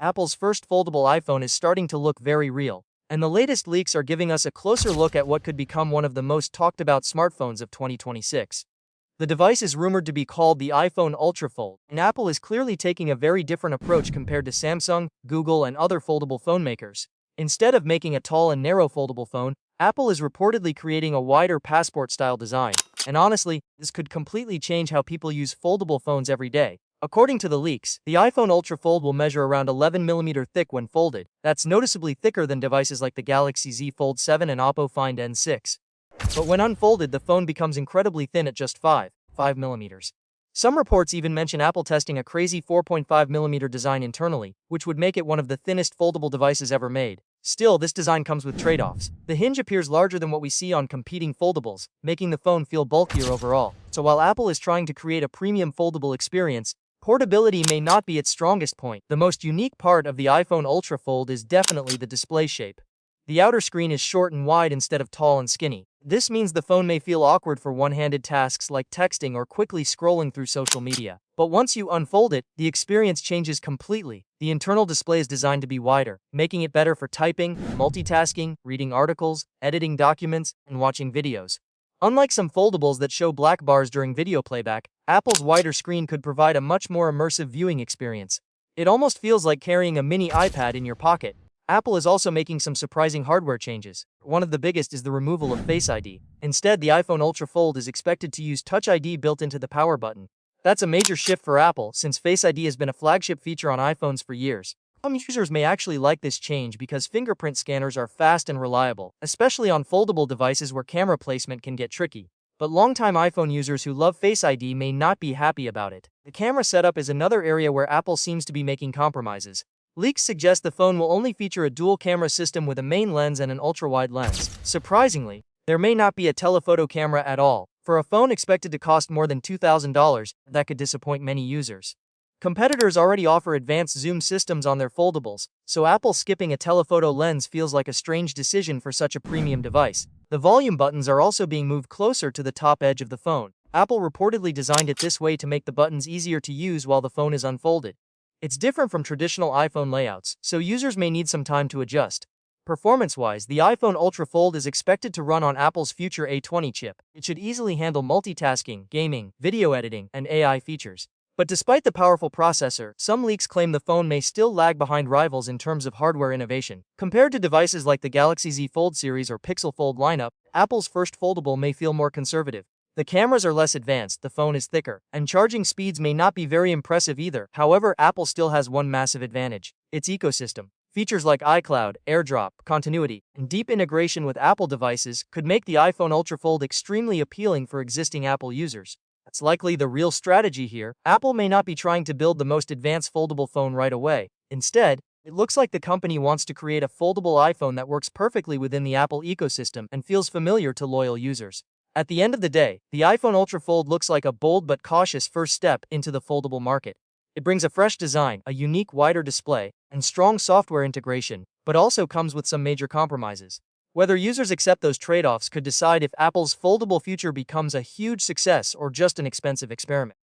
Apple's first foldable iPhone is starting to look very real, and the latest leaks are giving us a closer look at what could become one of the most talked about smartphones of 2026. The device is rumored to be called the iPhone Ultra Fold, and Apple is clearly taking a very different approach compared to Samsung, Google, and other foldable phone makers. Instead of making a tall and narrow foldable phone, Apple is reportedly creating a wider passport-style design, and honestly, this could completely change how people use foldable phones every day. According to the leaks, the iPhone Ultra Fold will measure around 11mm thick when folded. That's noticeably thicker than devices like the Galaxy Z Fold 7 and Oppo Find N6. But when unfolded, the phone becomes incredibly thin at just 5mm. Some reports even mention Apple testing a crazy 4.5mm design internally, which would make it one of the thinnest foldable devices ever made. Still, this design comes with trade-offs. The hinge appears larger than what we see on competing foldables, making the phone feel bulkier overall. So while Apple is trying to create a premium foldable experience, portability may not be its strongest point. The most unique part of the iPhone Ultra Fold is definitely the display shape. The outer screen is short and wide instead of tall and skinny. This means the phone may feel awkward for one-handed tasks like texting or quickly scrolling through social media. But once you unfold it, the experience changes completely. The internal display is designed to be wider, making it better for typing, multitasking, reading articles, editing documents, and watching videos. Unlike some foldables that show black bars during video playback, Apple's wider screen could provide a much more immersive viewing experience. It almost feels like carrying a mini iPad in your pocket. Apple is also making some surprising hardware changes. One of the biggest is the removal of Face ID. Instead, the iPhone Ultra Fold is expected to use Touch ID built into the power button. That's a major shift for Apple, since Face ID has been a flagship feature on iPhones for years. Some users may actually like this change because fingerprint scanners are fast and reliable, especially on foldable devices where camera placement can get tricky. But longtime iPhone users who love Face ID may not be happy about it. The camera setup is another area where Apple seems to be making compromises. Leaks suggest the phone will only feature a dual camera system with a main lens and an ultra-wide lens. Surprisingly, there may not be a telephoto camera at all. For a phone expected to cost more than $2,000, that could disappoint many users. Competitors already offer advanced zoom systems on their foldables, so Apple skipping a telephoto lens feels like a strange decision for such a premium device. The volume buttons are also being moved closer to the top edge of the phone. Apple reportedly designed it this way to make the buttons easier to use while the phone is unfolded. It's different from traditional iPhone layouts, so users may need some time to adjust. Performance-wise, the iPhone Ultra Fold is expected to run on Apple's future A20 chip. It should easily handle multitasking, gaming, video editing, and AI features. But despite the powerful processor, some leaks claim the phone may still lag behind rivals in terms of hardware innovation. Compared to devices like the Galaxy Z Fold series or Pixel Fold lineup, Apple's first foldable may feel more conservative. The cameras are less advanced, the phone is thicker, and charging speeds may not be very impressive either. However, Apple still has one massive advantage: its ecosystem. Features like iCloud, AirDrop, continuity, and deep integration with Apple devices could make the iPhone Ultra Fold extremely appealing for existing Apple users. That's likely the real strategy here. Apple may not be trying to build the most advanced foldable phone right away. Instead, it looks like the company wants to create a foldable iPhone that works perfectly within the Apple ecosystem and feels familiar to loyal users. At the end of the day, the iPhone Ultra Fold looks like a bold but cautious first step into the foldable market. It brings a fresh design, a unique wider display, and strong software integration, but also comes with some major compromises. Whether users accept those trade-offs could decide if Apple's foldable future becomes a huge success or just an expensive experiment.